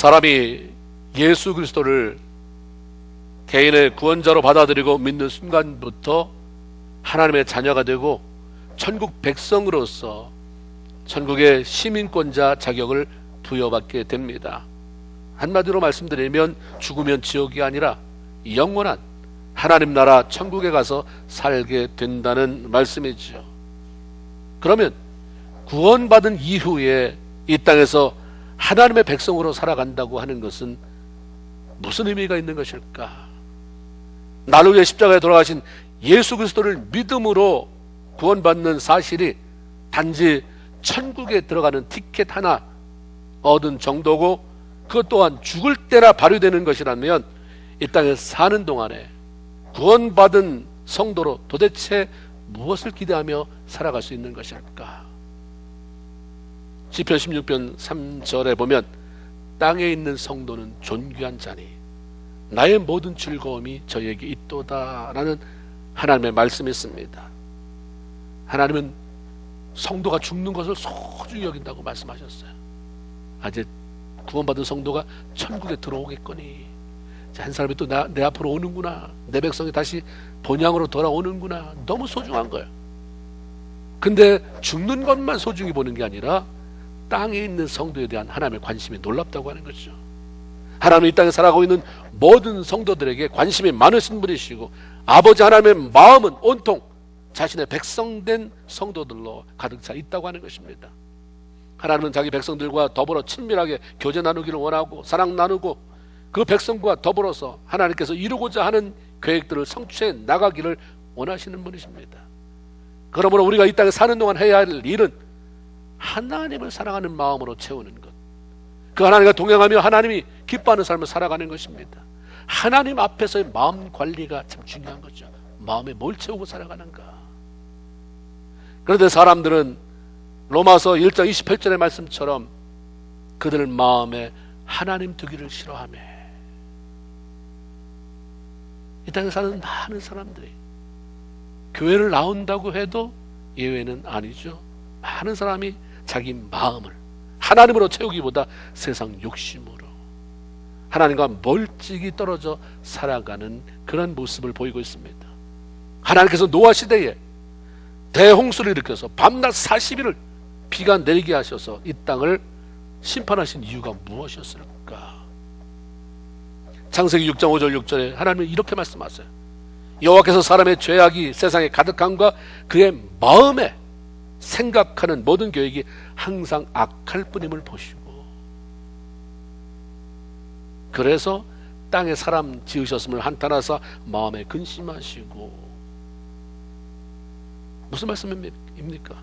사람이 예수 그리스도를 개인의 구원자로 받아들이고 믿는 순간부터 하나님의 자녀가 되고 천국 백성으로서 천국의 시민권자 자격을 부여받게 됩니다. 한마디로 말씀드리면 죽으면 지옥이 아니라 영원한 하나님 나라 천국에 가서 살게 된다는 말씀이죠. 그러면 구원받은 이후에 이 땅에서 하나님의 백성으로 살아간다고 하는 것은 무슨 의미가 있는 것일까? 나를 위해 십자가에 돌아가신 예수 그리스도를 믿음으로 구원받는 사실이 단지 천국에 들어가는 티켓 하나 얻은 정도고, 그것 또한 죽을 때나 발휘되는 것이라면 이 땅에 사는 동안에 구원받은 성도로 도대체 무엇을 기대하며 살아갈 수 있는 것일까? 시편 16편 3절에 보면 땅에 있는 성도는 존귀한 자니 나의 모든 즐거움이 저에게 있도다 라는 하나님의 말씀이 있습니다. 하나님은 성도가 죽는 것을 소중히 여긴다고 말씀하셨어요. 아직 구원받은 성도가 천국에 들어오겠거니, 한 사람이 또 내 앞으로 오는구나, 내 백성이 다시 본향으로 돌아오는구나, 너무 소중한 거예요. 근데 죽는 것만 소중히 보는 게 아니라 땅에 있는 성도에 대한 하나님의 관심이 놀랍다고 하는 거죠. 하나님은 이 땅에 살아가고 있는 모든 성도들에게 관심이 많으신 분이시고, 아버지 하나님의 마음은 온통 자신의 백성된 성도들로 가득 차 있다고 하는 것입니다. 하나님은 자기 백성들과 더불어 친밀하게 교제 나누기를 원하고 사랑 나누고 그 백성과 더불어서 하나님께서 이루고자 하는 계획들을 성취해 나가기를 원하시는 분이십니다. 그러므로 우리가 이 땅에 사는 동안 해야 할 일은 하나님을 사랑하는 마음으로 채우는 것, 그 하나님과 동행하며 하나님이 기뻐하는 삶을 살아가는 것입니다. 하나님 앞에서의 마음 관리가 참 중요한 거죠. 마음에 뭘 채우고 살아가는가. 그런데 사람들은 로마서 1장 28절의 말씀처럼 그들 마음에 하나님 두기를 싫어하며, 이 땅에 사는 많은 사람들이 교회를 나온다고 해도 예외는 아니죠. 많은 사람이 자기 마음을 하나님으로 채우기보다 세상 욕심으로 하나님과 멀찍이 떨어져 살아가는 그런 모습을 보이고 있습니다. 하나님께서 노아 시대에 대홍수를 일으켜서 밤낮 40일을 비가 내리게 하셔서 이 땅을 심판하신 이유가 무엇이었을까? 창세기 6장 5절 6절에 하나님은 이렇게 말씀하세요. 여호와께서 사람의 죄악이 세상에 가득함과 그의 마음에 생각하는 모든 계획이 항상 악할 뿐임을 보시고, 그래서 땅에 사람 지으셨음을 한탄하사 마음에 근심하시고. 무슨 말씀입니까?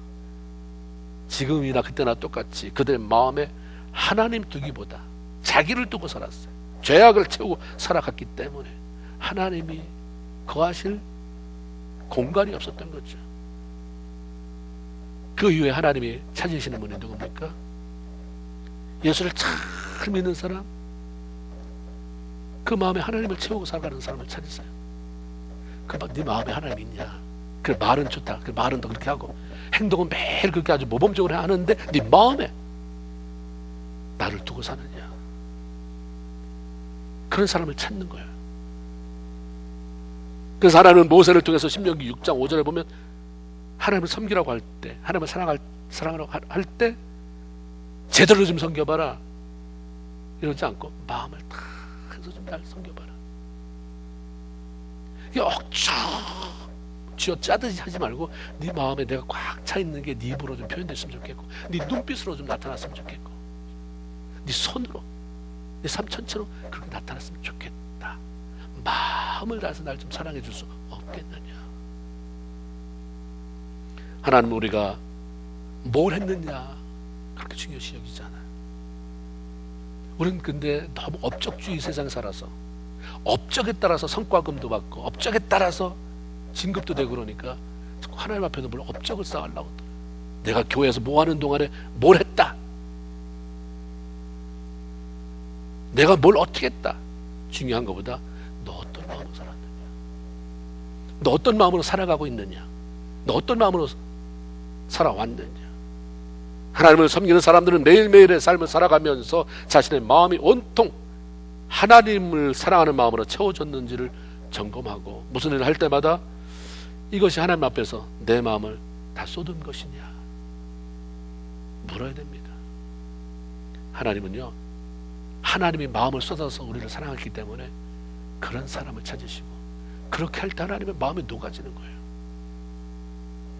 지금이나 그때나 똑같이 그들의 마음에 하나님 두기보다 자기를 두고 살았어요. 죄악을 채우고 살아갔기 때문에 하나님이 거하실 공간이 없었던 거죠. 그 이후에 하나님이 찾으시는 분이 누굽니까? 예수를 잘 믿는 사람, 그 마음에 하나님을 채우고 살아가는 사람을 찾으세요. 네 마음에 하나님 있냐? 그 말은 좋다. 그 말은 더 그렇게 하고 행동은 매일 그렇게 아주 모범적으로 하는데 네 마음에 나를 두고 사느냐? 그런 사람을 찾는 거예요. 그래서 하나님은 모세를 통해서 신명기 6장 5절에 보면 하나님을 섬기라고 할 때, 하나님을 사랑하라고 할 때 제대로 좀 섬겨봐라 이러지 않고 마음을 다 해서 좀 잘 섬겨봐라. 이게 억지로 쥐어짜듯이 하지 말고 네 마음에 내가 꽉 차 있는 게 네 입으로 좀 표현됐으면 좋겠고, 네 눈빛으로 좀 나타났으면 좋겠고, 네 손으로, 내 삶 전체로 그렇게 나타났으면 좋겠다. 마음을 다해서 날 좀 사랑해 줄 수 없겠느냐. 하나님은 우리가 뭘 했느냐 그렇게 중요시 여기지 않아요. 우리는 근데 너무 업적주의 세상에 살아서 업적에 따라서 성과금도 받고 업적에 따라서 진급도 되고 그러니까 하나님 앞에서 뭘 업적을 쌓으려고, 내가 교회에서 뭐 하는 동안에 뭘 했다, 내가 뭘 어떻게 했다, 중요한 것보다 너 어떤 마음으로 살았느냐, 너 어떤 마음으로 살아가고 있느냐, 너 어떤 마음으로 살아왔느냐. 하나님을 섬기는 사람들은 매일매일의 삶을 살아가면서 자신의 마음이 온통 하나님을 사랑하는 마음으로 채워졌는지를 점검하고 무슨 일을 할 때마다 이것이 하나님 앞에서 내 마음을 다 쏟은 것이냐 물어야 됩니다. 하나님은요, 하나님이 마음을 쏟아서 우리를 사랑했기 때문에 그런 사람을 찾으시고 그렇게 할 때 하나님의 마음이 녹아지는 거예요.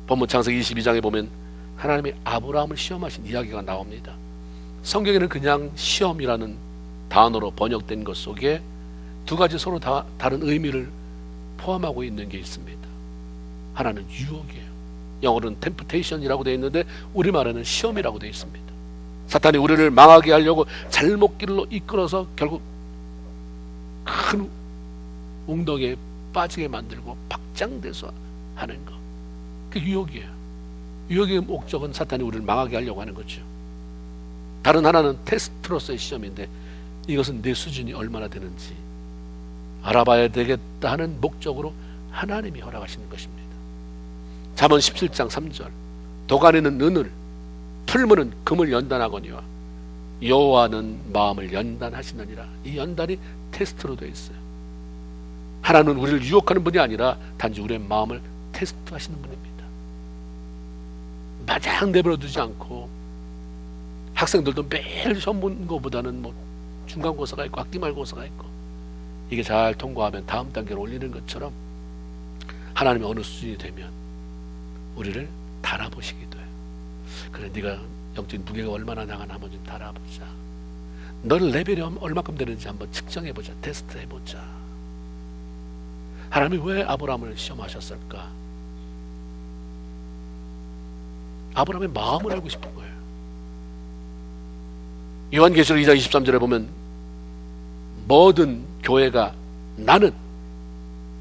본문 창세기 22장에 보면 하나님이 아브라함을 시험하신 이야기가 나옵니다. 성경에는 그냥 시험이라는 단어로 번역된 것 속에 두 가지 서로 다른 의미를 포함하고 있는 게 있습니다. 하나는 유혹이에요. 영어로는 temptation이라고 되어 있는데 우리말에는 시험이라고 되어 있습니다. 사탄이 우리를 망하게 하려고 잘못길로 이끌어서 결국 큰 웅덩이에 빠지게 만들고 박장대소 하는 것, 그게 유혹이에요. 유혹의 목적은 사탄이 우리를 망하게 하려고 하는 거죠. 다른 하나는 테스트로서의 시험인데 이것은 내 수준이 얼마나 되는지 알아봐야 되겠다 하는 목적으로 하나님이 허락하시는 것입니다. 잠언 17장 3절 도가니는 은을 풀무는 금을 연단하거니와 여호와는 마음을 연단하시느니라. 이 연단이 테스트로 되어 있어요. 하나님은 우리를 유혹하는 분이 아니라 단지 우리의 마음을 테스트하시는 분입니다. 마냥 내버려 두지 않고 학생들도 매일 시험 보는 것보다는 뭐 중간고사가 있고 학기말고사가 있고 이게 잘 통과하면 다음 단계로 올리는 것처럼 하나님이 어느 수준이 되면 우리를 달아보시기도 해요. 그래, 네가 영적인 무게가 얼마나 나가나 한번 좀 달아보자. 너를 레벨이 얼마큼 되는지 한번 측정해보자. 테스트해보자. 하나님이 왜 아브라함을 시험하셨을까? 아브라함의 마음을 알고 싶은 거예요. 요한계시록 2장 23절에 보면 모든 교회가 나는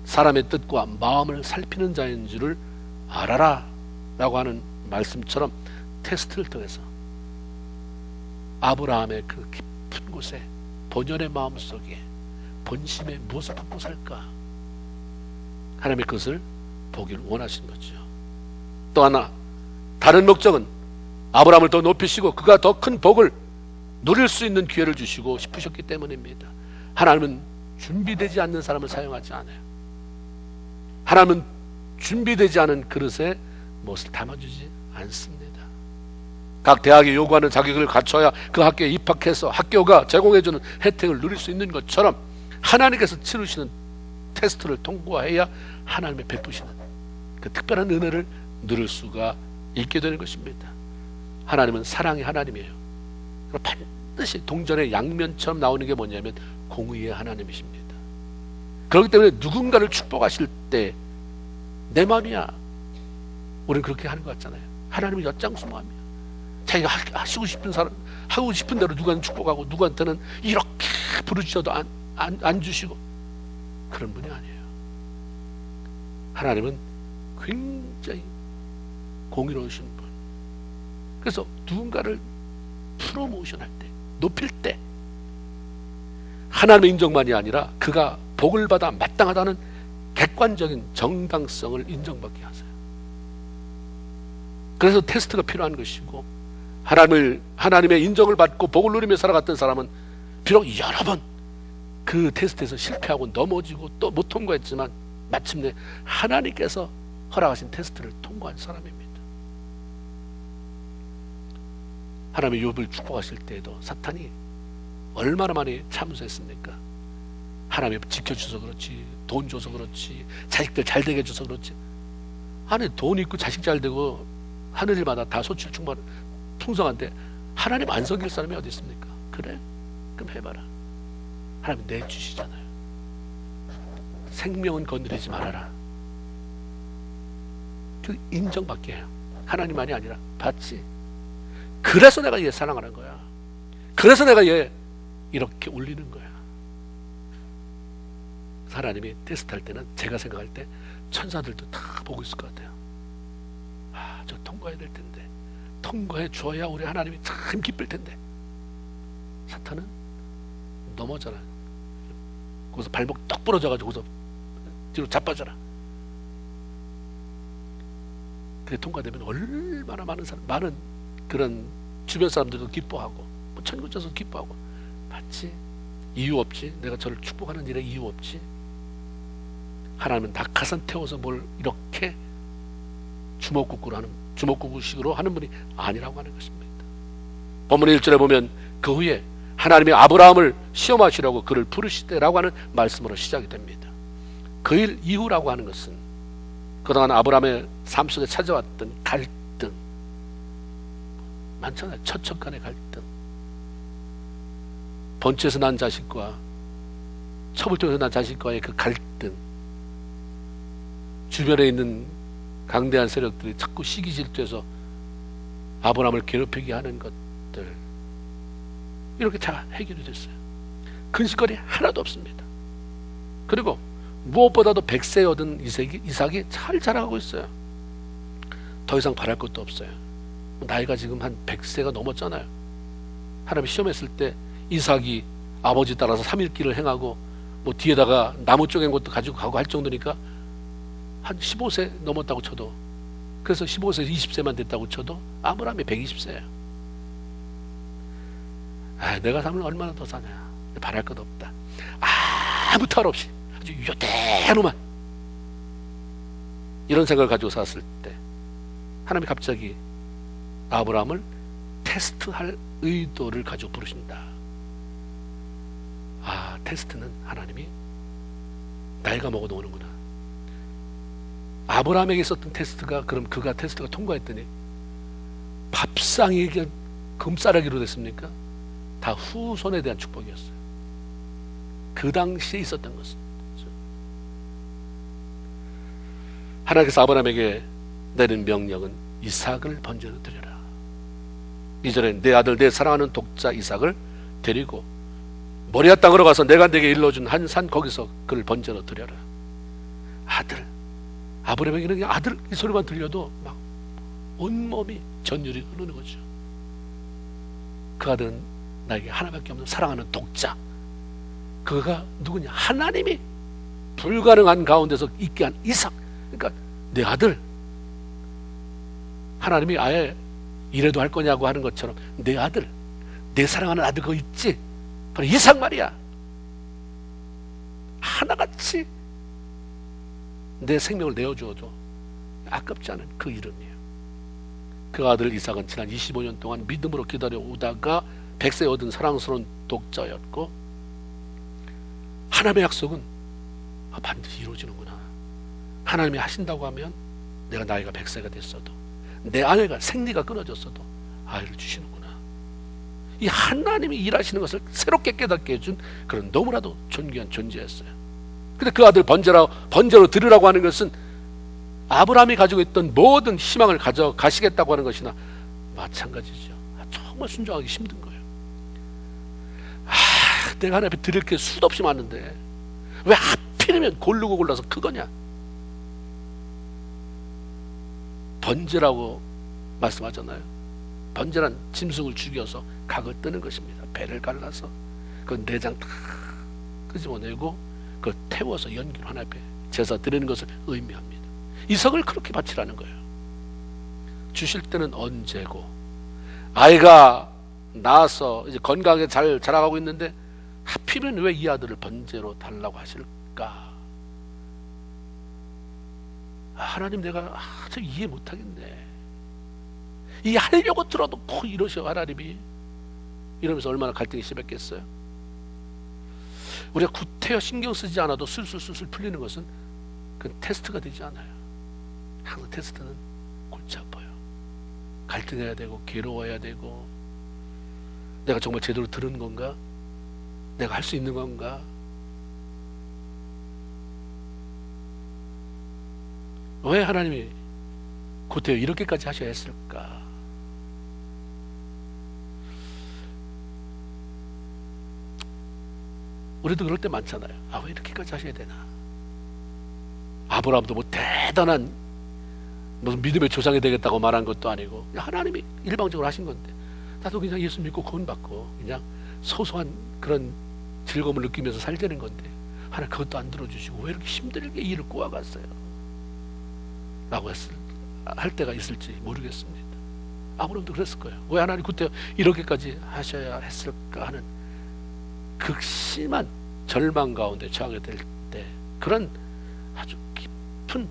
사람의 뜻과 마음을 살피는 자인 줄을 알아라 라고 하는 말씀처럼 테스트를 통해서 아브라함의 그 깊은 곳에 본연의 마음속에 본심에 무엇을 품고 살까? 하나님의 그것을 보기를 원하신 거죠. 또 하나 다른 목적은 아브라함을 더 높이시고 그가 더 큰 복을 누릴 수 있는 기회를 주시고 싶으셨기 때문입니다. 하나님은 준비되지 않는 사람을 사용하지 않아요. 하나님은 준비되지 않은 그릇에 무엇을 담아주지 않습니다. 각 대학이 요구하는 자격을 갖춰야 그 학교에 입학해서 학교가 제공해주는 혜택을 누릴 수 있는 것처럼 하나님께서 치르시는 테스트를 통과해야 하나님의 베푸시는 그 특별한 은혜를 누릴 수가 있게 되는 것입니다. 하나님은 사랑의 하나님이에요. 반드시 동전의 양면처럼 나오는 게 뭐냐면 공의의 하나님이십니다. 그렇기 때문에 누군가를 축복하실 때 내 마음이야. 우리는 그렇게 하는 것 같잖아요. 하나님은 엿장수 마음이야. 자기가 하시고 싶은 사람 하고 싶은 대로 누구한테는 축복하고 누구한테는 이렇게 부르짖어도 안 주시고 그런 분이 아니에요. 하나님은 굉장히 공의로우신 분. 그래서 누군가를 프로모션할 때, 높일 때 하나님의 인정만이 아니라 그가 복을 받아 마땅하다는 객관적인 정당성을 인정받게 하세요. 그래서 테스트가 필요한 것이고 하나님의 인정을 받고 복을 누리며 살아갔던 사람은 비록 여러 번 그 테스트에서 실패하고 넘어지고 또 못 통과했지만 마침내 하나님께서 허락하신 테스트를 통과한 사람입니다. 하나님의 욥을 축복하실 때에도 사탄이 얼마나 많이 참수했습니까? 하나님이 지켜줘서 그렇지, 돈 줘서 그렇지, 자식들 잘 되게 해줘서 그렇지. 아니 돈 있고 자식 잘 되고 하늘일마다 다 소출 충만 풍성한데 하나님 안 섬길 사람이 어디 있습니까? 그래? 그럼 해봐라. 하나님 내주시잖아요. 생명은 건드리지 말아라. 그 인정받게 해요. 하나님만이 아니라 받지. 그래서 내가 얘 사랑하는 거야. 그래서 내가 얘 이렇게 올리는 거야. 하나님이 테스트할 때는 제가 생각할 때 천사들도 다 보고 있을 것 같아요. 아, 저 통과해야 될 텐데 통과해 줘야 우리 하나님이 참 기쁠 텐데 사탄은 넘어져라. 거기서 발목 떡 부러져가지고 거기서 뒤로 자빠져라. 그게 통과되면 얼마나 많은 그런 주변 사람들도 기뻐하고 뭐 천국에서도 기뻐하고. 맞지? 이유 없지? 내가 저를 축복하는 일에 이유 없지? 하나님은 낙하산 태워서 뭘 이렇게 주먹구구식으로 하는 분이 아니라고 하는 것입니다. 본문의 1절에 보면 그 후에 하나님이 아브라함을 시험하시려고 그를 부르시되라고 하는 말씀으로 시작이 됩니다. 그 일 이후라고 하는 것은 그동안 아브라함의 삶 속에 찾아왔던 갈등 많잖아요. 처척 간의 갈등, 번처에서 난 자식과 처불통에서 난 자식과의 그 갈등, 주변에 있는 강대한 세력들이 자꾸 시기 질투해서 아브라함을 괴롭히게 하는 것들, 이렇게 다 해결이 됐어요. 근심거리 하나도 없습니다. 그리고 무엇보다도 100세 얻은 이삭이 잘 자라가고 있어요. 더 이상 바랄 것도 없어요. 나이가 지금 한 100세가 넘었잖아요. 하나님이 시험했을 때 이삭이 아버지 따라서 3일길을 행하고 뭐 뒤에다가 나무 쪼갠 것도 가지고 가고 할 정도니까 한 15세 넘었다고 쳐도, 그래서 15세에서 20세만 됐다고 쳐도 아브라함이 120세예요. 내가 삶을 얼마나 더 사냐, 바랄 것 없다, 아무 탈 없이 아주 요대로만 이런 생각을 가지고 살았을 때 하나님이 갑자기 아브라함을 테스트할 의도를 가지고 부르신다. 테스트는 하나님이 나이가 먹어도 오는구나. 아브라함에게 있었던 테스트가, 그럼 그가 테스트가 통과했더니 밥상이 금싸라기로 됐습니까? 다 후손에 대한 축복이었어요. 그 당시에 있었던 것은. 하나님께서 아브라함에게 내린 명령은 이삭을 번제로 드려라. 2절에 내 아들 내 사랑하는 독자 이삭을 데리고 모리아 땅으로 가서 내가 네게 일러준 한 산 거기서 그를 번제로 드려라. 아들, 아브라함에게는 그냥 아들 이 소리만 들려도 막 온몸이 전율이 흐르는 거죠. 그 아들은 나에게 하나밖에 없는 사랑하는 독자, 그가 누구냐? 하나님이 불가능한 가운데서 있게 한 이삭. 그러니까 내 아들, 하나님이 아예 이래도 할 거냐고 하는 것처럼 내 아들, 내 사랑하는 아들 그거 있지? 바로 이삭 말이야. 하나같이 내 생명을 내어주어도 아깝지 않은 그 이름이에요. 그 아들 이삭은 지난 25년 동안 믿음으로 기다려오다가 100세 얻은 사랑스러운 독자였고, 하나님의 약속은 반드시 이루어지는구나. 하나님이 하신다고 하면 내가 나이가 100세가 됐어도, 내 아내가 생리가 끊어졌어도 아이를 주시는구나. 이 하나님이 일하시는 것을 새롭게 깨닫게 해준 그런 너무나도 존귀한 존재였어요. 근데 그 아들 번제로 드리라고 하는 것은 아브라함이 가지고 있던 모든 희망을 가져가시겠다고 하는 것이나 마찬가지죠. 정말 순종하기 힘든 거예요. 내가 하나님 앞에 드릴 게 수도 없이 많은데 왜 하필이면 고르고 골라서 그거냐? 번제라고 말씀하잖아요. 번제란 짐승을 죽여서 각을 뜨는 것입니다. 배를 갈라서 그 내장 다 끄집어내고 그걸 태워서 연기로 하나님 앞에 제사 드리는 것을 의미합니다. 이삭을 그렇게 바치라는 거예요. 주실 때는 언제고, 아이가 낳아서 이제 건강하게 잘 자라가고 있는데 하필이면 왜 이 아들을 번제로 달라고 하실까? 하나님, 내가 참 이해 못하겠네. 이해하려고 들어도 꼭 이러셔 하나님이. 이러면서 얼마나 갈등이 심했겠어요. 우리가 구태여 신경 쓰지 않아도 술술 풀리는 것은 그 테스트가 되지 않아요. 항상 테스트는 골치 아파요. 갈등해야 되고 괴로워야 되고, 내가 정말 제대로 들은 건가? 내가 할 수 있는 건가? 왜 하나님이 구태여 이렇게까지 하셔야 했을까? 우리도 그럴 때 많잖아요. 왜 이렇게까지 하셔야 되나? 아브라함도 뭐 대단한 무슨 믿음의 조상이 되겠다고 말한 것도 아니고, 하나님이 일방적으로 하신 건데, 나도 그냥 예수 믿고 구원받고 그냥 소소한 그런 즐거움을 느끼면서 살자는 건데 하나님 그것도 안 들어주시고 왜 이렇게 힘들게 이 일을 꼬아갔어요? 라고 할 때가 있을지 모르겠습니다. 아브라함도 그랬을 거예요. 왜 하나님 그때 이렇게까지 하셔야 했을까 하는 극심한 절망 가운데 처하게 될 때, 그런 아주 깊은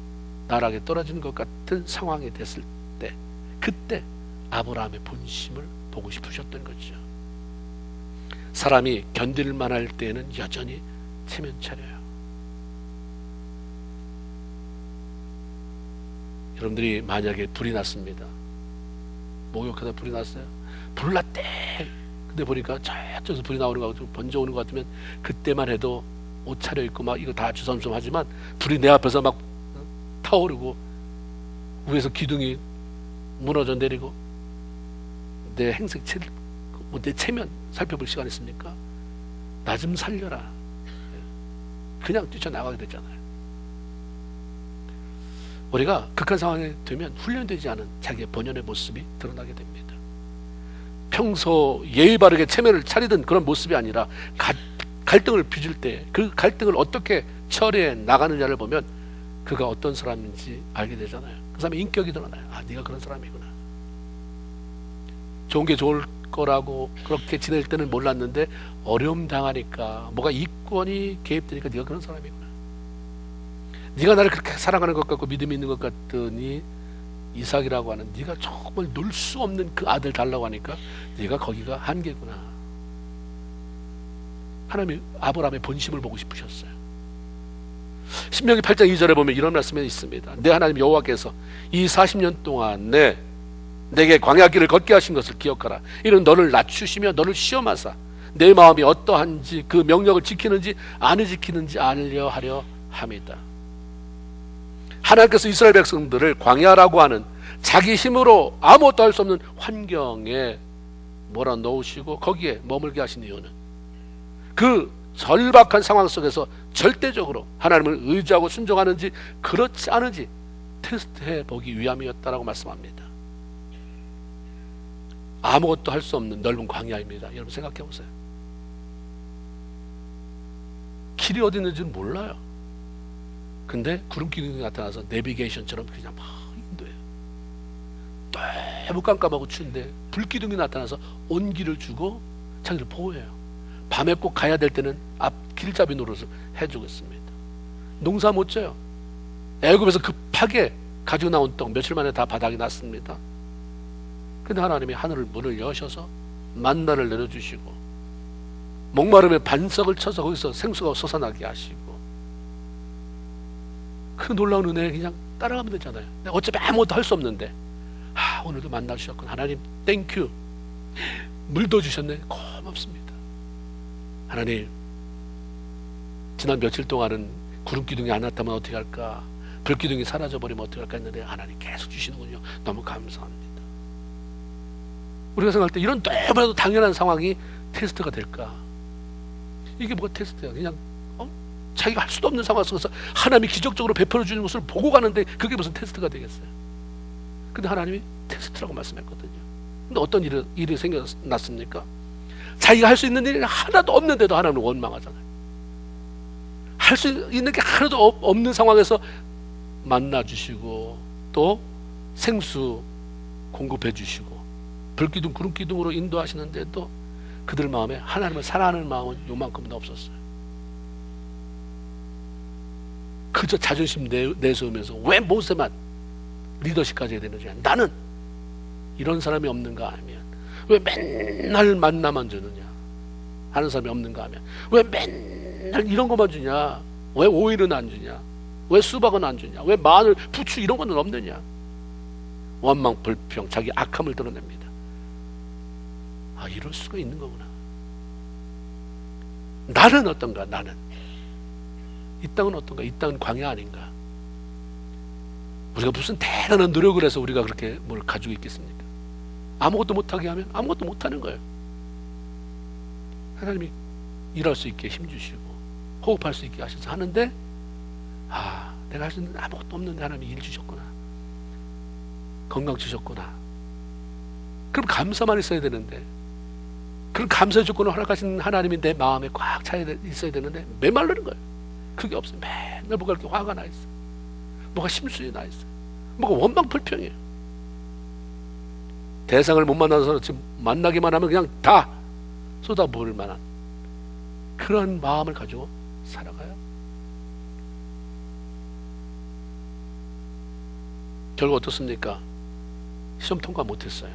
나락에 떨어지는 것 같은 상황이 됐을 때, 그때 아브라함의 본심을 보고 싶으셨던 거죠. 사람이 견딜 만할 때에는 여전히 체면 차려요. 여러분들이 만약에 불이 났습니다. 목욕하다 불이 났어요. 불 났대. 근데 보니까 저쪽에서 불이 나오는 것 같고 번져오는 것 같으면 그때만 해도 옷 차려입고 막 이거 다 주섬주섬하지만, 불이 내 앞에서 막 타오르고 위에서 기둥이 무너져 내리고 내 행색, 내 체면 살펴볼 시간 있습니까? 나 좀 살려라. 그냥 뛰쳐나가게 되잖아요. 우리가 극한 상황에 되면 훈련되지 않은 자기의 본연의 모습이 드러나게 됩니다. 평소 예의 바르게 체면을 차리던 그런 모습이 아니라 갈등을 빚을 때 그 갈등을 어떻게 처리해 나가느냐를 보면 그가 어떤 사람인지 알게 되잖아요. 그 사람의 인격이 드러나요. 아, 네가 그런 사람이구나. 좋은 게 좋을 거라고 그렇게 지낼 때는 몰랐는데 어려움 당하니까, 뭐가 이권이 개입되니까 네가 그런 사람이구나. 네가 나를 그렇게 사랑하는 것 같고 믿음이 있는 것 같더니 이삭이라고 하는 네가 정말 놀 수 없는 그 아들 달라고 하니까 네가 거기가 한계구나. 하나님이 아브라함의 본심을 보고 싶으셨어요. 신명기 8장 2절에 보면 이런 말씀이 있습니다. 내 하나님 여호와께서 이 40년 동안 내게 광야길을 걷게 하신 것을 기억하라. 이는 너를 낮추시며 너를 시험하사 내 마음이 어떠한지 그 명령을 지키는지 안 지키는지 알려 하려 함이다. 하나님께서 이스라엘 백성들을 광야라고 하는 자기 힘으로 아무것도 할 수 없는 환경에 몰아넣으시고 거기에 머물게 하신 이유는 그 절박한 상황 속에서 절대적으로 하나님을 의지하고 순종하는지 그렇지 않은지 테스트해 보기 위함이었다라고 말씀합니다. 아무것도 할 수 없는 넓은 광야입니다. 여러분 생각해 보세요. 길이 어디 있는지는 몰라요. 근데 구름기둥이 나타나서 내비게이션처럼 그냥 막 인도해요. 너무 깜깜하고 추운데 불기둥이 나타나서 온 길을 주고 자기를 보호해요. 밤에 꼭 가야 될 때는 앞 길잡이 노릇을 해주고 있습니다. 농사 못 져요. 애굽에서 급하게 가지고 나온 떡 며칠 만에 다 바닥이 났습니다. 근데 하나님이 하늘을 문을 여셔서 만나를 내려주시고 목마름에 반석을 쳐서 거기서 생수가 솟아나게 하시고, 그 놀라운 은혜에 그냥 따라가면 되잖아요. 어차피 아무것도 할 수 없는데 오늘도 만나 주셨군. 하나님 땡큐. 물도 주셨네. 고맙습니다. 하나님, 지난 며칠 동안은 구름기둥이 안 나타나면 어떻게 할까, 불기둥이 사라져버리면 어떻게 할까 했는데 하나님 계속 주시는군요. 너무 감사합니다. 우리가 생각할 때 이런 너무나도 당연한 상황이 테스트가 될까? 이게 뭐가 테스트야? 그냥 자기가 할 수도 없는 상황 속에서 하나님이 기적적으로 베풀어 주는 것을 보고 가는데 그게 무슨 테스트가 되겠어요? 근데 하나님이 테스트라고 말씀했거든요. 근데 어떤 일이 생겨났습니까? 자기가 할 수 있는 일이 하나도 없는데도 하나님은 원망하잖아요. 할 수 있는 게 하나도 없는 상황에서 만나 주시고 또 생수 공급해 주시고 불기둥 구름기둥으로 인도하시는데도 그들 마음에 하나님을 사랑하는 마음은 요만큼도 없었어요. 그저 자존심 내세우면서 왜 모세만 리더십까지 해야 되는지, 나는 이런 사람이 없는가 하면, 왜 맨날 만나만 주느냐 하는 사람이 없는가 하면, 왜 맨날 이런 것만 주냐, 왜 오일은 안 주냐, 왜 수박은 안 주냐, 왜 마늘, 부추 이런 거는 없느냐. 원망, 불평, 자기 악함을 드러냅니다. 이럴 수가 있는 거구나. 나는 어떤가? 나는 이 땅은 어떤가? 이 땅은 광야 아닌가? 우리가 무슨 대단한 노력을 해서 우리가 그렇게 뭘 가지고 있겠습니까? 아무것도 못하게 하면 아무것도 못하는 거예요. 하나님이 일할 수 있게 힘주시고 호흡할 수 있게 하셔서 하는데, 내가 할 수 있는 아무것도 없는데 하나님이 일 주셨구나, 건강 주셨구나. 그럼 감사만 있어야 되는데, 그런 감사의 조건을 허락하신 하나님이 내 마음에 꽉 차 있어야 되는데 메말르는 거예요. 그게 없어요. 맨날 뭐가 이렇게 화가 나 있어, 뭐가 심술이 나 있어, 뭐가 원망 불평이에요. 대상을 못 만나서 지금 만나기만 하면 그냥 다 쏟아부을 만한 그런 마음을 가지고 살아가요. 결국 어떻습니까? 시험 통과 못했어요.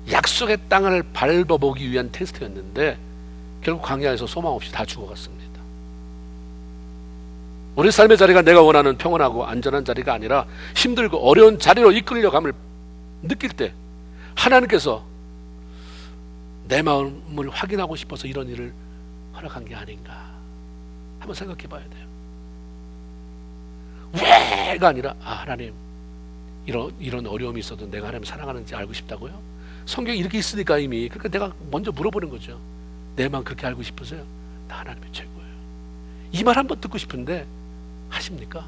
약속의 땅을 밟아보기 위한 테스트였는데 결국 광야에서 소망 없이 다 죽어갔습니다. 우리 삶의 자리가 내가 원하는 평온하고 안전한 자리가 아니라 힘들고 어려운 자리로 이끌려감을 느낄 때 하나님께서 내 마음을 확인하고 싶어서 이런 일을 허락한 게 아닌가 한번 생각해 봐야 돼요. 왜가 아니라 하나님 이런 어려움이 있어도 내가 하나님 사랑하는지 알고 싶다고요? 성경이 이렇게 있으니까 이미 그러니까 내가 먼저 물어보는 거죠. 내 마음 그렇게 알고 싶으세요? 나 하나님이 최고예요. 이 말 한번 듣고 싶은데 하십니까?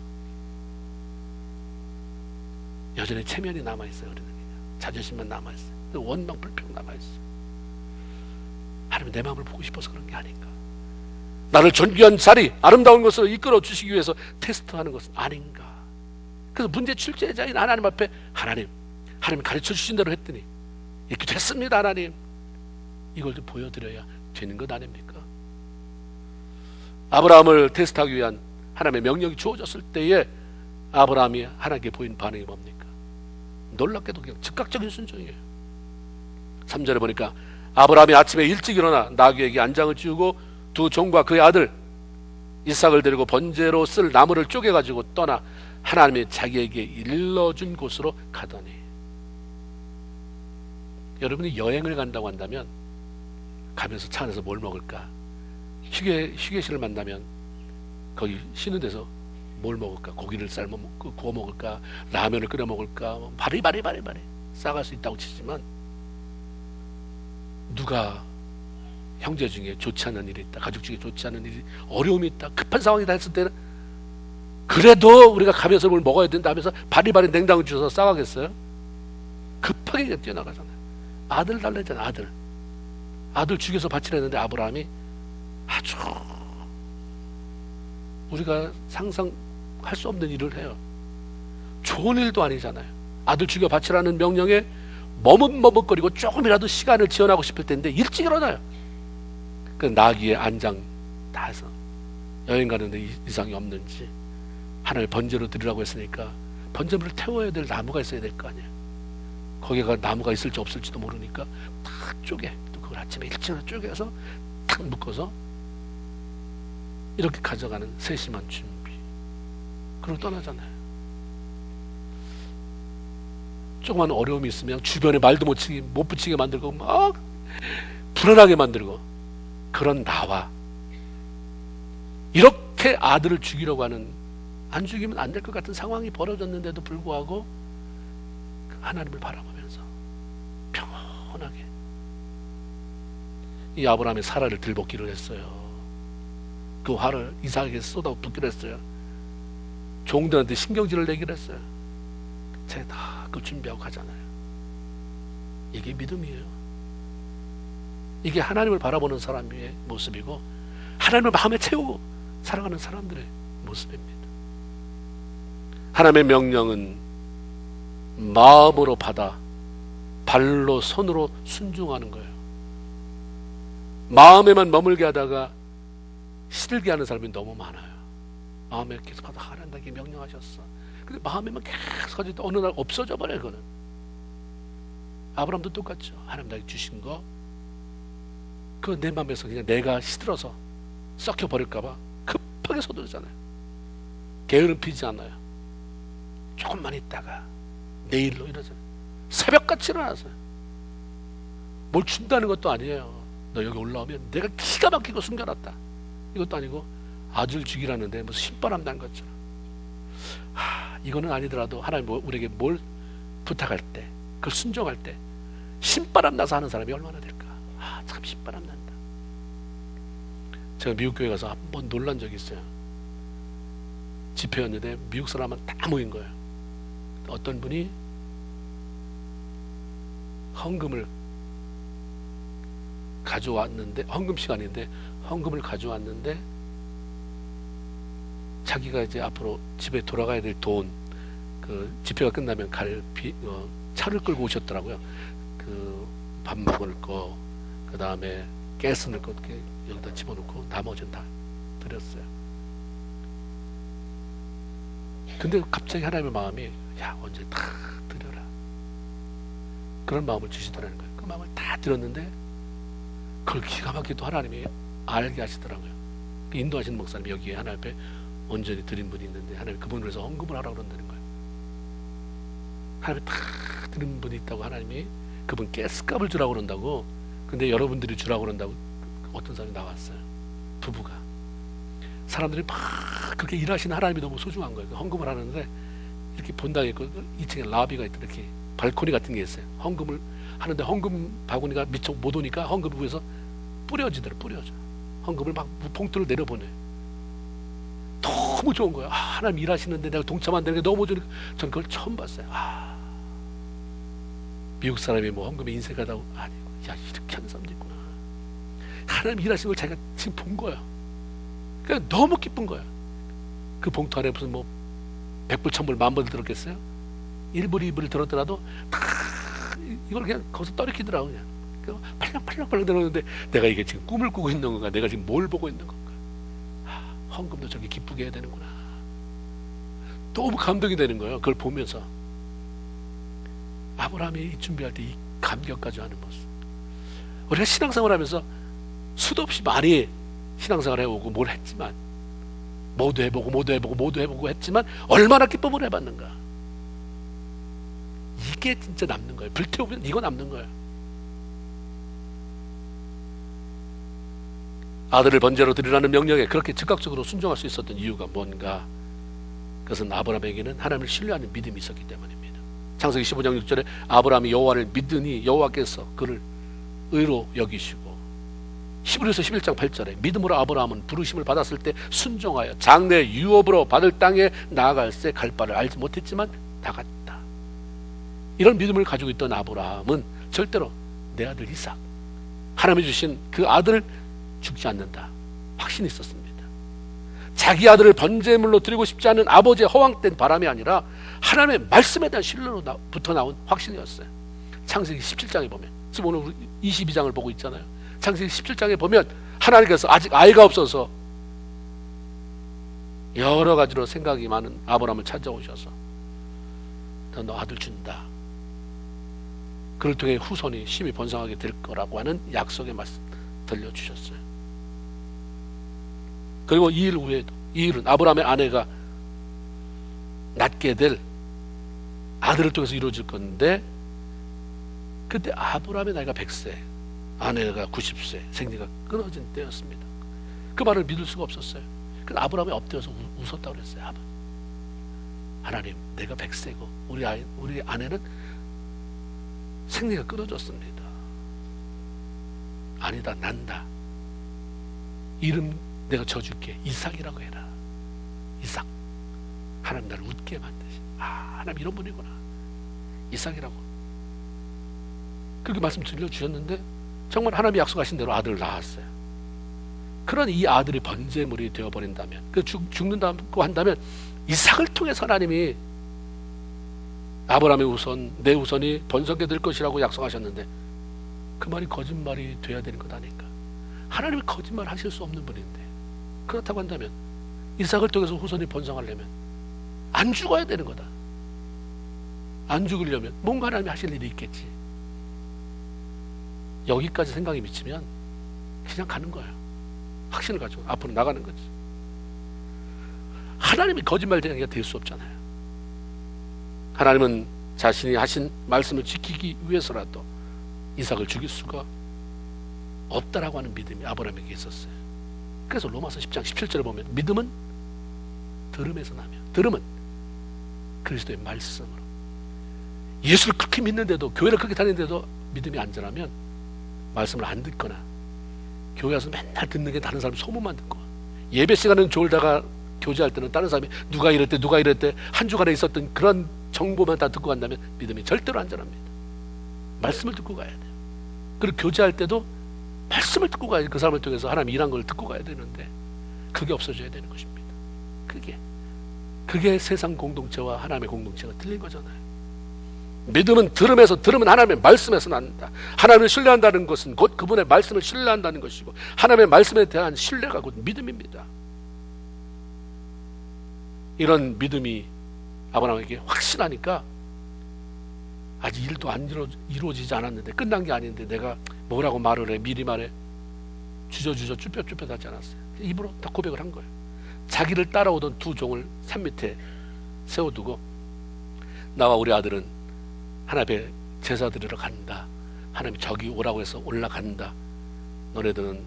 여전히 체면이 남아있어요. 우리는 자존심만 남아있어요. 원망 불평 남아있어요. 하나님 내 마음을 보고 싶어서 그런 게 아닌가. 나를 존귀한 자리 아름다운 것으로 이끌어 주시기 위해서 테스트하는 것은 아닌가. 그래서 문제 출제자인 하나님 앞에 하나님 가르쳐 주신 대로 했더니 이렇게 됐습니다. 하나님 이걸 좀 보여드려야 되는 것 아닙니까? 아브라함을 테스트하기 위한 하나님의 명령이 주어졌을 때에 아브라함이 하나님께 보인 반응이 뭡니까? 놀랍게도 그냥 즉각적인 순종이에요. 3절에 보니까 아브라함이 아침에 일찍 일어나 나귀에게 안장을 씌우고 두 종과 그의 아들 이삭을 데리고 번제로 쓸 나무를 쪼개가지고 떠나 하나님이 자기에게 일러준 곳으로 가더니. 여러분이 여행을 간다고 한다면 가면서 차 안에서 뭘 먹을까? 휴게실을 만나면 거기 쉬는 데서 뭘 먹을까? 고기를 삶아 먹고 구워 먹을까? 라면을 끓여 먹을까? 바리바리 싸갈 수 있다고 치지만 누가 형제 중에 좋지 않은 일이 있다, 가족 중에 좋지 않은 일이 어려움이 있다, 급한 상황이다 했을 때는 그래도 우리가 가면서 뭘 먹어야 된다 하면서 바리바리 냉장고 주워서 싸가겠어요? 급하게 뛰어나가잖아요. 아들 달래잖아요. 아들 죽여서 바치려 했는데 아브라함이 아주 우리가 상상할 수 없는 일을 해요. 좋은 일도 아니잖아요. 아들 죽여 바치라는 명령에 머뭇머뭇거리고 조금이라도 시간을 지연하고 싶을 텐데 일찍 일어나요. 그 나귀의 안장 다 해서 여행 가는데 이상이 없는지 하나님 번제로 드리라고 했으니까 번제물을 태워야 될 나무가 있어야 될 거 아니에요. 거기가 나무가 있을지 없을지도 모르니까 탁 쪼개, 또 그걸 아침에 일찍 쪼개서 탁 묶어서 이렇게 가져가는 세심한 준비. 그리고 떠나잖아요. 조그만 어려움이 있으면 주변에 말도 못 붙이게 만들고 막 불안하게 만들고 그런 나와 이렇게 아들을 죽이려고 하는 안 죽이면 안 될 것 같은 상황이 벌어졌는데도 불구하고 하나님을 바라보면서 평온하게 이 아브라함이 사라를 들볶기를 했어요. 그 화를 이삭에게 쏟아붓기로 했어요. 종들한테 신경질을 내기로 했어요. 제가 다 그 준비하고 가잖아요. 이게 믿음이에요. 이게 하나님을 바라보는 사람의 모습이고 하나님을 마음에 채우고 살아가는 사람들의 모습입니다. 하나님의 명령은 마음으로 받아 발로 손으로 순종하는 거예요. 마음에만 머물게 하다가 시들게 하는 사람이 너무 많아요. 마음에 계속 받아 하나님께 명령하셨어. 근데 마음에만 계속 하지 어느 날 없어져 버려요. 그거는 아브라함도 똑같죠. 하나님 나에게 주신 거 그거 내 마음에서 그냥 내가 시들어서 썩혀 버릴까봐 급하게 서두르잖아요. 게으름 피지 않아요. 조금만 있다가 내일로 이러잖아요. 새벽같이 일어나서요. 뭘 준다는 것도 아니에요. 너 여기 올라오면 내가 기가 막히고 숨겨놨다. 이것도 아니고 아들 죽이라는데 무슨 신바람 난 것처럼. 이거는 아니더라도 하나님 우리에게 뭘 부탁할 때 그걸 순종할 때 신바람 나서 하는 사람이 얼마나 될까. 참 신바람 난다. 제가 미국 교회 가서 한번 놀란 적이 있어요. 집회였는데 미국 사람은 다 모인 거예요. 어떤 분이 헌금을 가져왔는데 헌금 시간인데 헌금을 가져왔는데 자기가 이제 앞으로 집에 돌아가야 될 돈 그 집회가 끝나면 갈 차를 끌고 오셨더라고요. 그 밥 먹을 거, 그 다음에 가스 넣을 거 이렇게 여기다 집어넣고 나머지는 다 드렸어요. 근데 갑자기 하나님의 마음이 야 언제 다 드려라 그런 마음을 주시더라는 거예요. 그 마음을 다 드렸는데 그걸 기가 막히게 또 하나님이 알게 하시더라고요. 인도하시는 목사님 여기에 하나님 앞에 온전히 드린 분이 있는데 하나님이 그분을 위해서 헌금을 하라고 그런다는 거예요. 하나님이 다 드린 분이 있다고 하나님이 그분 가스값을 주라고 그런다고. 근데 여러분들이 주라고 그런다고 어떤 사람이 나왔어요. 부부가. 사람들이 막 그렇게 일하시는 하나님이 너무 소중한 거예요. 헌금을 하는데 이렇게 본당에 있고 2층에 라비가 있던 이렇게 발코니 같은 게 있어요. 헌금을 하는데 헌금 바구니가 미처 못 오니까 헌금 부에서 뿌려지더라고요. 뿌려져. 헌금을 막 봉투를 내려보내. 너무 좋은 거예요. 하나님 일하시는데 내가 동참 안 되는 게 너무 좋으니까 전 그걸 처음 봤어요. 미국 사람이 뭐 헌금에 인색하다고 아니고 야 이렇게 하는 사람도 있구나. 하나님 일하시는 걸 자기가 지금 본 거야. 그러니까 너무 기쁜 거야. 그 봉투 안에 무슨 뭐 100불, 1000불, 10,000불 들었겠어요? 1불, 2불 들었더라도 다 이걸 그냥 거기서 떨어뜨리더라고. 그냥 팔랑팔랑 들었는데 내가 이게 지금 꿈을 꾸고 있는 건가? 내가 지금 뭘 보고 있는 건가? 헌금도 저렇게 기쁘게 해야 되는구나. 너무 감동이 되는 거예요. 그걸 보면서 아브라함이 준비할 때 이 감격까지 하는 모습. 우리가 신앙생활 하면서 수도 없이 많이 신앙생활 해오고 뭘 했지만 모두 해보고 했지만 얼마나 기쁨을 해봤는가. 이게 진짜 남는 거예요. 불태우면 이거 남는 거예요. 아들을 번제로 드리라는 명령에 그렇게 즉각적으로 순종할 수 있었던 이유가 뭔가? 그것은 아브라함에게는 하나님을 신뢰하는 믿음이 있었기 때문입니다. 창세기 15장 6절에 아브라함이 여호와를 믿으니 여호와께서 그를 의로 여기시고, 히브리서 11장 8절에 믿음으로 아브라함은 부르심을 받았을 때 순종하여 장래 유업으로 받을 땅에 나아갈새 갈 바를 알지 못했지만 나갔다. 이런 믿음을 가지고 있던 아브라함은 절대로 내 아들 이삭, 하나님이 주신 그 아들을 죽지 않는다 확신이 있었습니다. 자기 아들을 번제물로 드리고 싶지 않은 아버지의 허황된 바람이 아니라 하나님의 말씀에 대한 신뢰로부터 나온 확신이었어요. 창세기 17장에 보면, 지금 오늘 22장을 보고 있잖아요. 창세기 17장에 보면 하나님께서 아직 아이가 없어서 여러 가지로 생각이 많은 아브라함을 찾아오셔서 너 아들 준다. 그를 통해 후손이 심히 번성하게 될 거라고 하는 약속의 말씀 들려주셨어요. 그리고 이 일 후에도, 이 일은 아브라함의 아내가 낳게 될 아들을 통해서 이루어질 건데, 그때 아브라함의 나이가 100세, 아내가 90세, 생리가 끊어진 때였습니다. 그 말을 믿을 수가 없었어요. 그래서 아브라함이 엎드려서 웃었다고 그랬어요. 하나님, 내가 100세고 우리 아내는 생리가 끊어졌습니다. 아니다, 난다. 이름 내가 져줄게. 이삭이라고 해라. 이삭. 하나님 나를 웃게 만드시. 하나님 이런 분이구나. 이삭이라고. 그렇게 말씀 들려주셨는데 정말 하나님이 약속하신 대로 아들을 낳았어요. 그런 이 아들이 번제물이 되어버린다면, 죽는다고 한다면 이삭을 통해서 하나님이 아브라함의 후손, 내 후손이 번성하게 될 것이라고 약속하셨는데 그 말이 거짓말이 돼야 되는 것 아닌가. 하나님이 거짓말 하실 수 없는 분인데, 그렇다고 한다면 이삭을 통해서 후손이 번성하려면 안 죽어야 되는 거다. 안 죽으려면 뭔가 하나님이 하실 일이 있겠지. 여기까지 생각이 미치면 그냥 가는 거예요. 확신을 가지고 앞으로 나가는 거지. 하나님이 거짓말쟁이가 될 수 없잖아요. 하나님은 자신이 하신 말씀을 지키기 위해서라도 이삭을 죽일 수가 없다라고 하는 믿음이 아브라함에게 있었어요. 그래서 로마서 10장 17절에 보면 믿음은 들음에서 나며, 들음은 그리스도의 말씀으로. 예수를 그렇게 믿는데도, 교회를 그렇게 다니는데도 믿음이 안 자라면 말씀을 안 듣거나, 교회 와서 맨날 듣는 게 다른 사람 소문만 듣고, 예배 시간은 졸다가 교제할 때는 다른 사람이 누가 이랬대 한 주간에 있었던 그런 정보만 다 듣고 간다면 믿음이 절대로 안 자랍니다. 말씀을 듣고 가야 돼요. 그리고 교제할 때도 말씀을 듣고 가야, 그 사람을 통해서 하나님 일한 걸 듣고 가야 되는데 그게 없어져야 되는 것입니다. 그게 세상 공동체와 하나님의 공동체가 틀린 거잖아요. 믿음은 들으면 하나님의 말씀에서 난다. 하나님을 신뢰한다는 것은 곧 그분의 말씀을 신뢰한다는 것이고, 하나님의 말씀에 대한 신뢰가 곧 믿음입니다. 이런 믿음이 아브라함에게 확신하니까 아직 일도 안 이루어지지 않았는데, 끝난 게 아닌데 내가 뭐라고 말을 해, 미리 말해. 주저주저 쭈뼛쭈뼛 하지 않았어요. 입으로 다 고백을 한 거예요. 자기를 따라오던 두 종을 산 밑에 세워두고, 나와 우리 아들은 하나님의 제사 드리러 간다. 하나님이 저기 오라고 해서 올라간다. 너네들은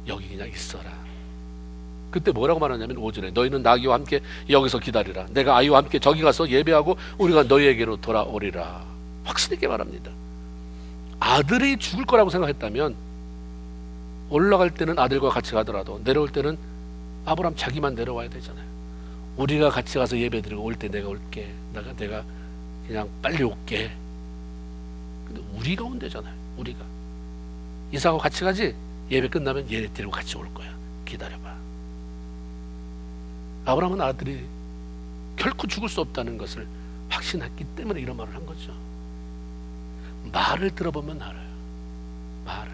여기 그냥 있어라. 그때 뭐라고 말하냐면 5절에 너희는 나귀와 함께 여기서 기다리라. 내가 아이와 함께 저기 가서 예배하고 우리가 너희에게로 돌아오리라. 확신 있게 말합니다. 아들이 죽을 거라고 생각했다면 올라갈 때는 아들과 같이 가더라도 내려올 때는 아브라함 자기만 내려와야 되잖아요. 우리가 같이 가서 예배드리고 올 때 내가 올게. 내가 그냥 빨리 올게. 근데 우리가 온대잖아요. 우리가 이삭하고 같이 가지. 예배 끝나면 얘네 데리고 같이 올 거야. 기다려봐. 아브라함은 아들이 결코 죽을 수 없다는 것을 확신했기 때문에 이런 말을 한 거죠. 말을 들어보면 알아요. 말을.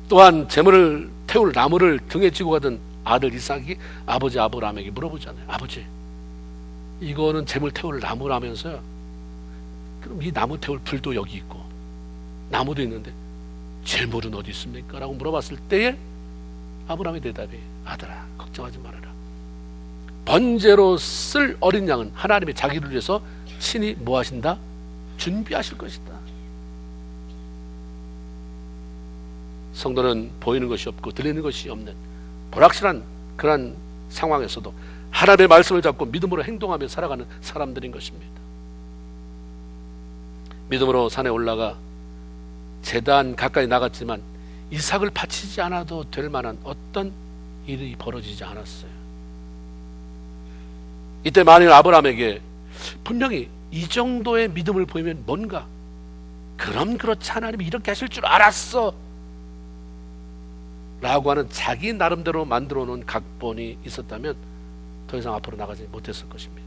또한 제물을 태울 나무를 등에 지고 가던 아들 이삭이 아버지 아브라함에게 물어보잖아요. 아버지, 이거는 제물 태울 나무라면서요. 그럼 이 나무 태울 불도 여기 있고 나무도 있는데 제물은 어디 있습니까? 라고 물어봤을 때에 아브라함의 대답이, 아들아, 걱정하지 말아라. 번제로 쓸 어린 양은 하나님의 자기를 위해서 친히 뭐 하신다? 준비하실 것이다. 성도는 보이는 것이 없고 들리는 것이 없는 불확실한 그러한 상황에서도 하나님의 말씀을 잡고 믿음으로 행동하며 살아가는 사람들인 것입니다. 믿음으로 산에 올라가 제단 가까이 나갔지만 이삭을 바치지 않아도 될 만한 어떤 일이 벌어지지 않았어요. 이때 만일 아브라함에게 분명히 이 정도의 믿음을 보이면 뭔가, 그럼 그렇지, 하나님이 이렇게 하실 줄 알았어 라고 하는 자기 나름대로 만들어 놓은 각본이 있었다면 더 이상 앞으로 나가지 못했을 것입니다.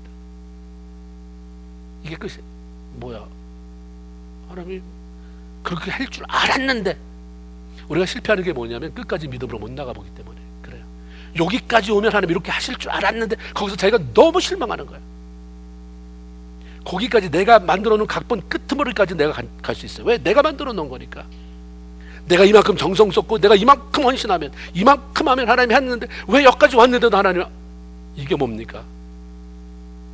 이게 끝이 뭐야? 하나님이 그렇게 할 줄 알았는데. 우리가 실패하는 게 뭐냐면 끝까지 믿음으로 못 나가보기 때문에 그래요. 여기까지 오면 하나님 이렇게 하실 줄 알았는데 거기서 자기가 너무 실망하는 거예요. 거기까지 내가 만들어 놓은 각본 끄트머리까지 내가 갈 수 있어요. 왜? 내가 만들어 놓은 거니까. 내가 이만큼 정성 쏟고 내가 이만큼 헌신하면, 이만큼 하면 하나님이 했는데 왜 여기까지 왔는데도 하나님, 이게 뭡니까?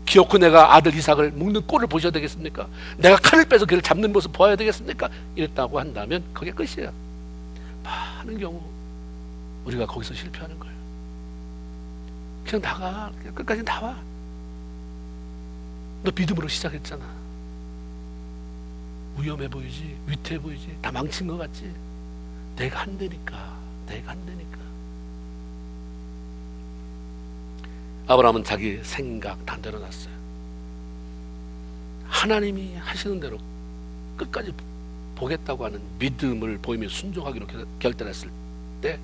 기어코 내가 아들 이삭을 묶는 꼴을 보셔야 되겠습니까? 내가 칼을 빼서 그를 잡는 모습 보아야 되겠습니까? 이랬다고 한다면 그게 끝이에요. 많은 경우 우리가 거기서 실패하는 거예요. 그냥 나가. 그냥 끝까지 나와. 너 믿음으로 시작했잖아. 위험해 보이지, 위태해 보이지, 다 망친 것 같지? 내가 한다니까. 아브라함은 자기 생각 다 내려놨어요. 하나님이 하시는 대로 끝까지 보겠다고 하는 믿음을 보이며 순종하기로 결단했을 때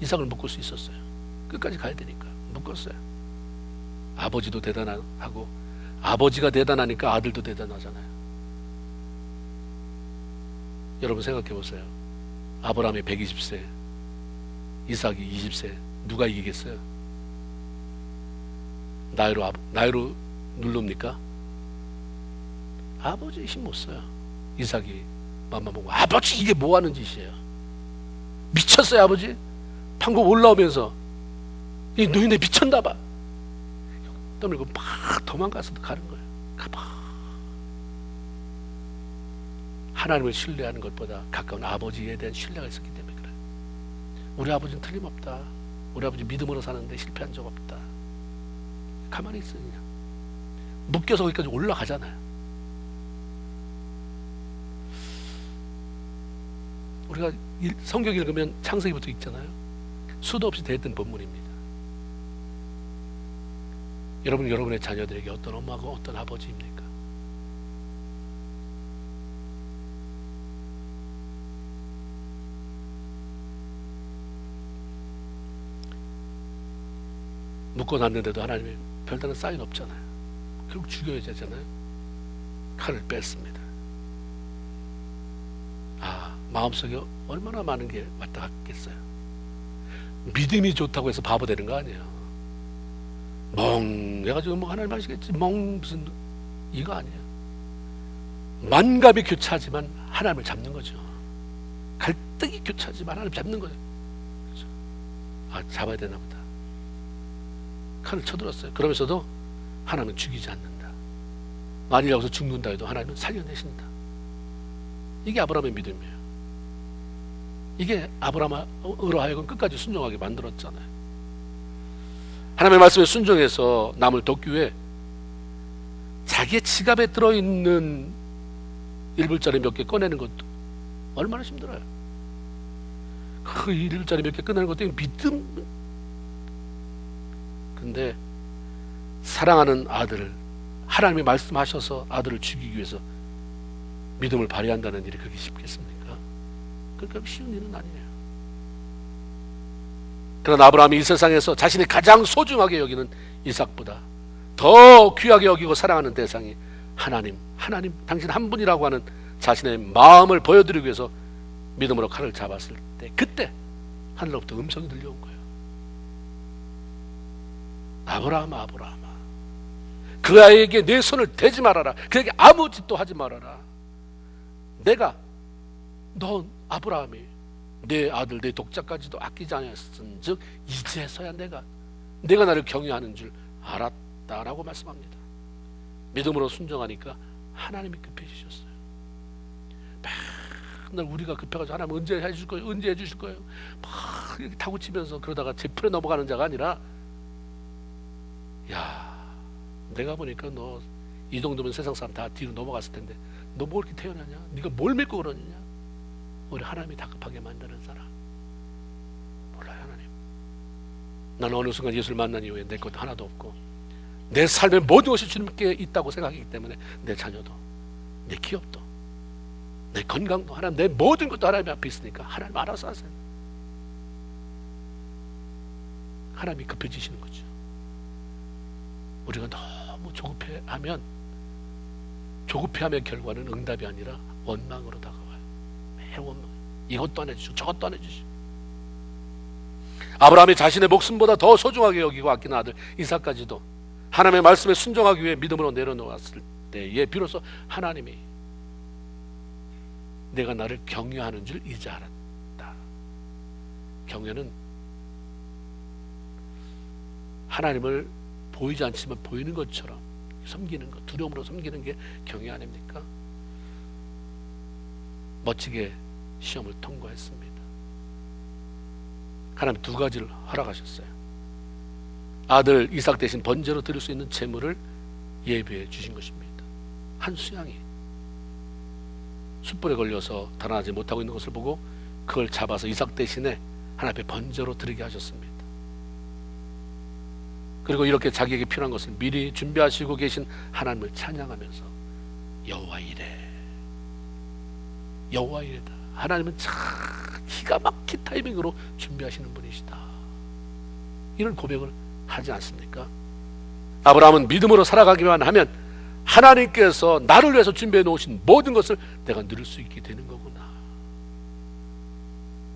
이삭을 묶을 수 있었어요. 끝까지 가야 되니까 묶었어요. 아버지도 대단하고, 아버지가 대단하니까 아들도 대단하잖아요. 여러분 생각해 보세요. 아브라함이 120세, 이삭이 20세, 누가 이기겠어요? 나이로 누릅니까? 아버지 힘 못 써요. 이삭이 맘만 보고, 아버지 이게 뭐 하는 짓이에요? 미쳤어요 아버지? 방금 올라오면서 이 너희네 미쳤나 봐. 떠밀고 막 도망가서 가는 거예요. 가봐. 하나님을 신뢰하는 것보다 가까운 아버지에 대한 신뢰가 있었기 때문에 그래요. 우리 아버지는 틀림없다. 우리 아버지 믿음으로 사는데 실패한 적 없다. 가만히 있어. 그냥 묶여서 거기까지 올라가잖아요. 우리가 성경 읽으면 창세기부터 읽잖아요. 수도 없이 대했던 본문입니다. 여러분, 여러분의 자녀들에게 어떤 엄마고 어떤 아버지입니까? 묶어놨는데도 하나님이 별다른 사인 없잖아요. 결국 죽여야 되잖아요. 칼을 뺐습니다. 마음속에 얼마나 많은 게 왔다 갔겠어요. 믿음이 좋다고 해서 바보 되는 거 아니에요. 해가지고 뭐 하나님 아시겠지, 무슨 이거 아니에요. 만감이 교차하지만 하나님을 잡는 거죠. 갈등이 교차하지만 하나님 잡는 거죠. 그렇죠? 잡아야 되나 보다. 칼을 쳐들었어요. 그러면서도 하나님은 죽이지 않는다. 만일 여기서 죽는다 해도 하나님은 살려내신다. 이게 아브라함의 믿음이에요. 이게 아브라함으로 하여금 끝까지 순종하게 만들었잖아요. 하나님의 말씀에 순종해서 남을 돕기 위해 자기의 지갑에 들어있는 1불짜리 몇 개 꺼내는 것도 얼마나 힘들어요. 그 1불짜리 몇 개 꺼내는 것도 믿음. 근데 사랑하는 아들을, 하나님이 말씀하셔서 아들을 죽이기 위해서 믿음을 발휘한다는 일이 그렇게 쉽겠습니까? 그러니까 쉬운 일은 아니에요. 그러나 아브라함이 이 세상에서 자신이 가장 소중하게 여기는 이삭보다 더 귀하게 여기고 사랑하는 대상이 하나님, 당신 한 분이라고 하는 자신의 마음을 보여드리기 위해서 믿음으로 칼을 잡았을 때, 그때 하늘로부터 음성이 들려온 거예요. 아브라함아, 그 아이에게 내 손을 대지 말아라. 그에게 아무 짓도 하지 말아라. 너 아브라함이 내 아들, 내 독자까지도 아끼지 않았은 즉 이제서야 내가 나를 경외하는 줄 알았다라고 말씀합니다. 믿음으로 순종하니까 하나님이 급해지셨어요. 맨날 우리가 급해가지고 하나님 언제 해주실 거예요? 언제 해주실 거예요? 막 이렇게 타고 치면서 그러다가 제풀에 넘어가는 자가 아니라, 내가 보니까 너 이 정도면 세상 사람 다 뒤로 넘어갔을 텐데 너 뭐 이렇게 태어나냐? 네가 뭘 믿고 그러느냐? 우리 하나님이 다급하게 만드는 사람 몰라요. 하나님, 나는 어느 순간 예수를 만난 이후에 내 것도 하나도 없고 내 삶의 모든 것이 주님께 있다고 생각하기 때문에 내 자녀도, 내 기업도, 내 건강도 하나님, 내 모든 것도 하나님 앞에 있으니까 하나님 알아서 하세요. 하나님이 급해지시는 거죠. 우리가 너무 조급해하면 결과는 응답이 아니라 원망으로 다가와요. 원망. 이것도 안 해주시고 저것도 안 해주시고. 아브라함이 자신의 목숨보다 더 소중하게 여기고 아끼는 아들 이삭까지도 하나님의 말씀에 순종하기 위해 믿음으로 내려놓았을 때에 비로소 하나님이 내가 나를 경외하는 줄 이제 알았다. 경외는 하나님을 보이지 않지만 보이는 것처럼 섬기는 것, 두려움으로 섬기는 게 경외 아닙니까? 멋지게 시험을 통과했습니다. 하나님 두 가지를 허락하셨어요. 아들 이삭 대신 번제로 드릴 수 있는 제물을 예비해 주신 것입니다. 한 수양이 숯불에 걸려서 달아나지 못하고 있는 것을 보고 그걸 잡아서 이삭 대신에 하나님 앞에 번제로 드리게 하셨습니다. 그리고 이렇게 자기에게 필요한 것을 미리 준비하시고 계신 하나님을 찬양하면서 여호와 이래다. 하나님은 참 기가 막힌 타이밍으로 준비하시는 분이시다. 이런 고백을 하지 않습니까? 아브라함은 믿음으로 살아가기만 하면 하나님께서 나를 위해서 준비해 놓으신 모든 것을 내가 누릴 수 있게 되는 거구나.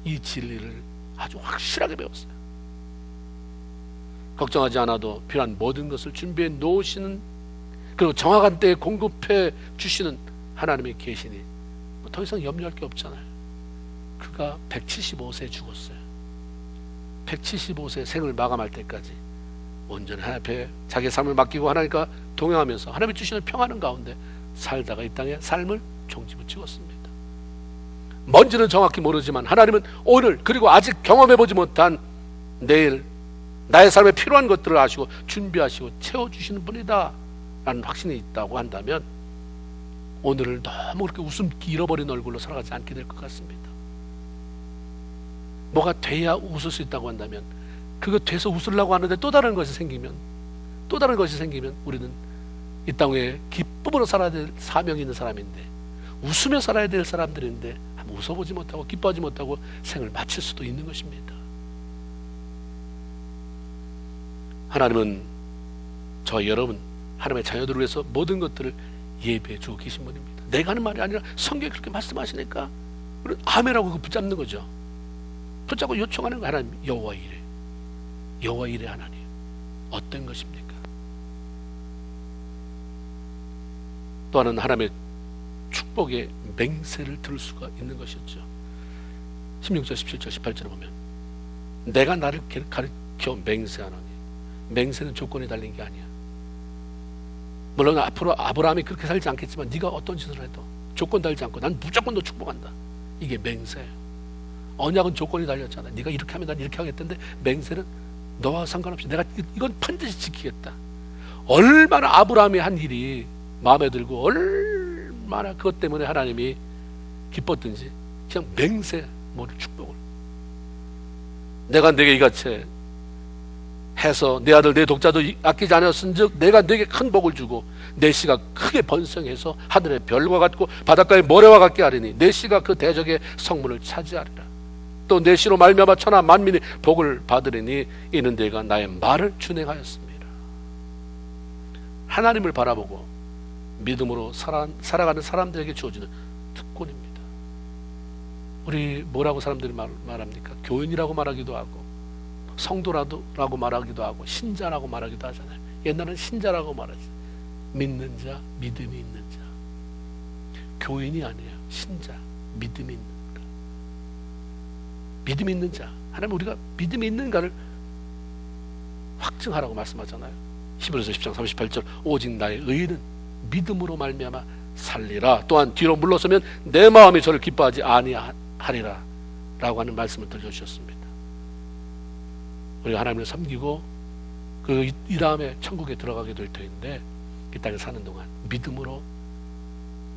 이 진리를 아주 확실하게 배웠어요. 걱정하지 않아도 필요한 모든 것을 준비해 놓으시는, 그리고 정확한 때에 공급해 주시는 하나님의 계시니 더 이상 염려할 게 없잖아요. 그가 175세에 죽었어요. 175세 생을 마감할 때까지 온전히 하나님 앞에 자기의 삶을 맡기고 하나님과 동행하면서 하나님이 주시는 평안한 가운데 살다가 이 땅에 삶을 종지부 찍었습니다. 뭔지는 정확히 모르지만 하나님은 오늘, 그리고 아직 경험해보지 못한 내일 나의 삶에 필요한 것들을 아시고 준비하시고 채워주시는 분이다 라는 확신이 있다고 한다면 오늘을 너무 그렇게 웃음기 잃어버린 얼굴로 살아가지 않게 될 것 같습니다. 뭐가 돼야 웃을 수 있다고 한다면, 그거 돼서 웃으려고 하는데 또 다른 것이 생기면 우리는 이 땅에 기쁨으로 살아야 될 사명이 있는 사람인데, 웃으며 살아야 될 사람들인데 한번 웃어보지 못하고 기뻐하지 못하고 생을 마칠 수도 있는 것입니다. 하나님은 저와 여러분 하나님의 자녀들을 위해서 모든 것들을 예배해 주고 계신 분입니다. 내가 하는 말이 아니라 성경이 그렇게 말씀하시니까 우리는 아멘하고 붙잡는 거죠. 붙잡고 요청하는 거. 하나님, 여호와 이래, 여호와 이래. 하나님 어떤 것입니까? 또 하나는 하나님의 축복의 맹세를 들을 수가 있는 것이었죠. 16절, 17절, 18절을 보면 내가 나를 가르쳐 맹세하노니, 맹세는 조건이 달린 게 아니야. 물론 앞으로 아브라함이 그렇게 살지 않겠지만 네가 어떤 짓을 해도 조건 달지 않고 난 무조건 너 축복한다. 이게 맹세예요. 언약은 조건이 달렸잖아. 네가 이렇게 하면 난 이렇게 하겠다는데 맹세는 너와 상관없이 내가 이건 반드시 지키겠다. 얼마나 아브라함이 한 일이 마음에 들고 얼마나 그것 때문에 하나님이 기뻤든지 그냥 맹세, 모든 축복을 내가 네게 이같이 해서 내 아들 내 독자도 아끼지 않았은즉 내가 네게 큰 복을 주고 내 씨가 크게 번성해서 하늘의 별과 같고 바닷가의 모래와 같게 하리니 내 씨가 그 대적의 성문을 차지하리라. 또 내 씨로 말미암아 천하 만민이 복을 받으리니 이는 내가 나의 말을 준행하였습니다. 하나님을 바라보고 믿음으로 살아가는 사람들에게 주어지는 특권입니다. 우리 뭐라고 사람들이 말합니까? 교인이라고 말하기도 하고 성도라고 말하기도 하고 신자라고 말하기도 하잖아요. 옛날에는 신자라고 말하지. 믿는 자, 믿음이 있는 자. 교인이 아니에요. 신자, 믿음이 있는 자. 믿음이 있는 자. 하나님 우리가 믿음이 있는가를 확증하라고 말씀하잖아요. 히브리서 10장 38절 오직 나의 의는 믿음으로 말미암아 살리라. 또한 뒤로 물러서면 내 마음이 저를 기뻐하지 아니하리라 라고 하는 말씀을 들려주셨습니다. 우리가 하나님을 섬기고 이 다음에 천국에 들어가게 될 터인데 이 땅에 사는 동안 믿음으로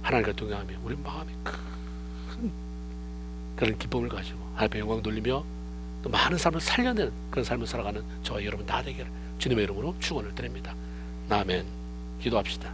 하나님과 동행하며 우리 마음에 큰 그런 기쁨을 가지고 하나님의 영광 돌리며 또 많은 사람을 살려내는 그런 삶을 살아가는 저와 여러분 다 되기를 주님의 이름으로 축원을 드립니다. 아멘. 기도합시다.